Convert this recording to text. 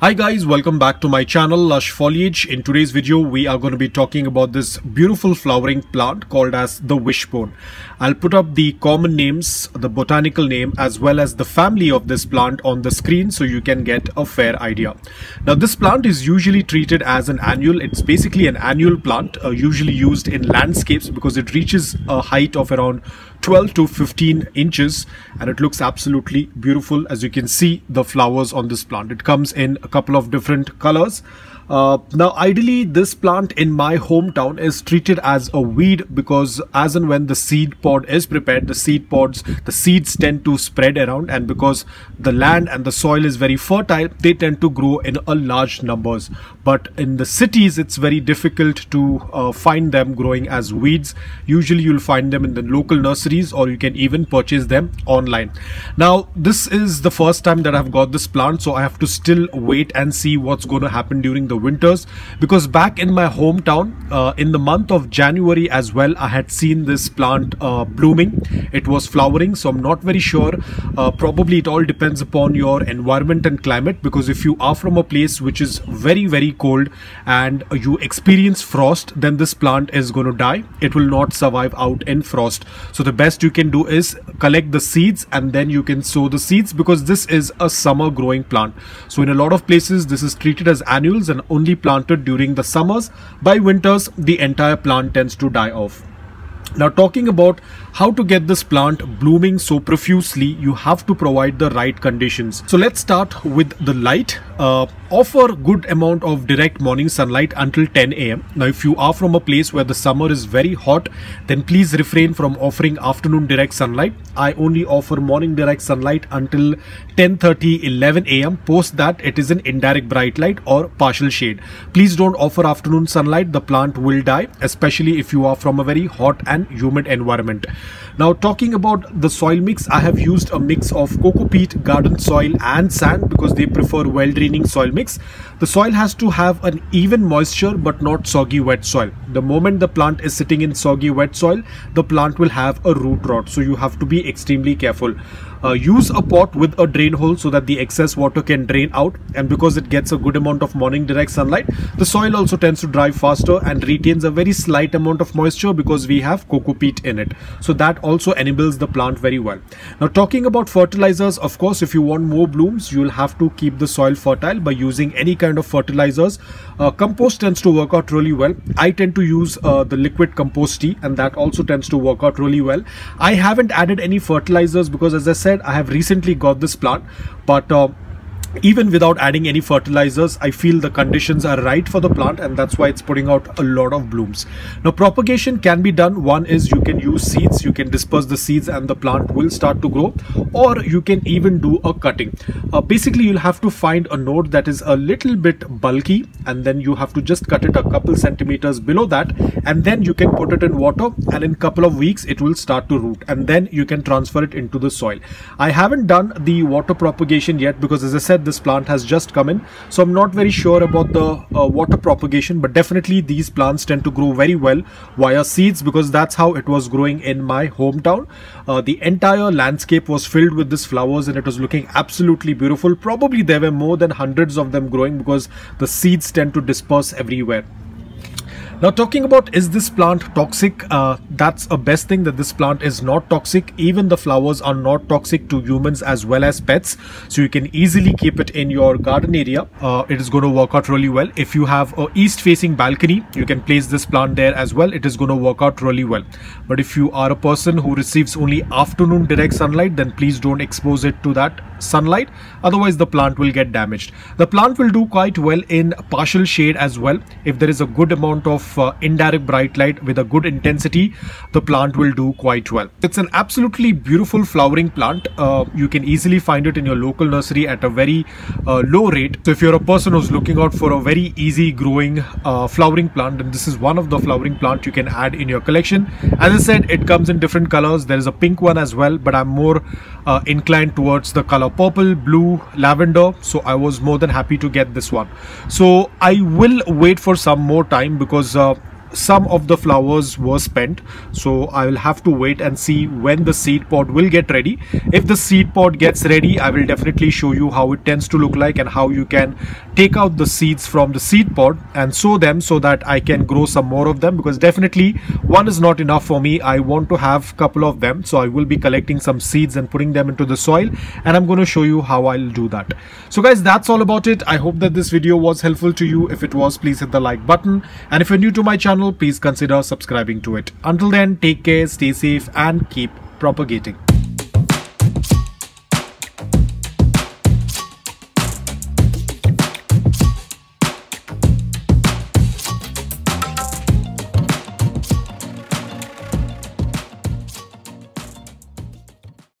Hi guys, welcome back to my channel Lush Foliage. In today's video we are going to be talking about this beautiful flowering plant called as the wishbone. I'll put up the common names, the botanical name as well as the family of this plant on the screen so you can get a fair idea. Now this plant is usually treated as an annual. It's basically an annual plant usually used in landscapes because it reaches a height of around 12 to 15 inches and it looks absolutely beautiful. As you can see the flowers on this plant, it comes in a couple of different colors. Now ideally this plant in my hometown is treated as a weed because as and when the seed pod is prepared, the seeds tend to spread around, and because the land and the soil is very fertile, they tend to grow in a large numbers. But in the cities it's very difficult to find them growing as weeds. Usually you'll find them in the local nurseries or you can even purchase them online. Now this is the first time that I've got this plant, so I have to still wait and see what's going to happen during the winters, because back in my hometown in the month of January as well I had seen this plant blooming. It was flowering, so I'm not very sure. Probably it all depends upon your environment and climate, because if you are from a place which is very cold and you experience frost, then this plant is going to die. It will not survive out in frost. So the best you can do is collect the seeds and then you can sow the seeds, because this is a summer growing plant. So in a lot of places this is treated as annuals and only planted during the summers. By winters the entire plant tends to die off. Now talking about how to get this plant blooming so profusely, you have to provide the right conditions. So let's start with the light. Offer good amount of direct morning sunlight until 10 AM. Now if you are from a place where the summer is very hot, then please refrain from offering afternoon direct sunlight. I only offer morning direct sunlight until 10:30, 11 AM. Post that it is an indirect bright light or partial shade. Please don't offer afternoon sunlight, the plant will die, especially if you are from a very hot and humid environment. Now talking about the soil mix, I have used a mix of coco peat, garden soil and sand because they prefer well draining soil mix. The soil has to have an even moisture but not soggy wet soil. The moment the plant is sitting in soggy wet soil, the plant will have a root rot, so you have to be extremely careful. Use a pot with a drain hole so that the excess water can drain out, and because it gets a good amount of morning direct sunlight, the soil also tends to dry faster and retains a very slight amount of moisture because we have coco peat in it. So that also enables the plant very well. Now talking about fertilizers, of course if you want more blooms you'll have to keep the soil fertile by using any kind of fertilizers. Compost tends to work out really well. I tend to use the liquid compost tea, and that also tends to work out really well. I haven't added any fertilizers because, as I said, I have recently got this plant, but even without adding any fertilizers, I feel the conditions are right for the plant, and that's why it's putting out a lot of blooms. Now propagation can be done. One is you can use seeds, you can disperse the seeds and the plant will start to grow, or you can even do a cutting. Basically you'll have to find a node that is a little bit bulky, and then you have to just cut it a couple centimeters below that, and then you can put it in water, and in a couple of weeks it will start to root, and then you can transfer it into the soil. I haven't done the water propagation yet because, as I said, this plant has just come in, so I'm not very sure about the water propagation, but definitely these plants tend to grow very well via seeds because that's how it was growing in my hometown. The entire landscape was filled with these flowers and it was looking absolutely beautiful. Probably there were more than hundreds of them growing because the seeds tend to disperse everywhere. Now talking about, is this plant toxic? That's a best thing, that this plant is not toxic. Even the flowers are not toxic to humans as well as pets, so you can easily keep it in your garden area. It is going to work out really well. If you have a east facing balcony, you can place this plant there as well. It is going to work out really well. But if you are a person who receives only afternoon direct sunlight, then please don't expose it to that sunlight, otherwise the plant will get damaged. The plant will do quite well in partial shade as well. If there is a good amount of indirect bright light with a good intensity, the plant will do quite well. It's an absolutely beautiful flowering plant. You can easily find it in your local nursery at a very low rate. So if you're a person who's looking out for a very easy growing flowering plant, then this is one of the flowering plant you can add in your collection. As I said, it comes in different colors. There is a pink one as well, but I'm more inclined towards the color purple, blue, lavender, so I was more than happy to get this one. So I will wait for some more time because some of the flowers were spent, so I will have to wait and see when the seed pod will get ready. If the seed pod gets ready, I will definitely show you how it tends to look like and how you can take out the seeds from the seed pod and sow them so that I can grow some more of them, because definitely one is not enough for me. I want to have a couple of them, so I will be collecting some seeds and putting them into the soil, and I'm going to show you how I'll do that. So guys, that's all about it. I hope that this video was helpful to you. If it was, please hit the like button, and if you're new to my channel, please consider subscribing to it. Until then, take care, stay safe, and keep propagating.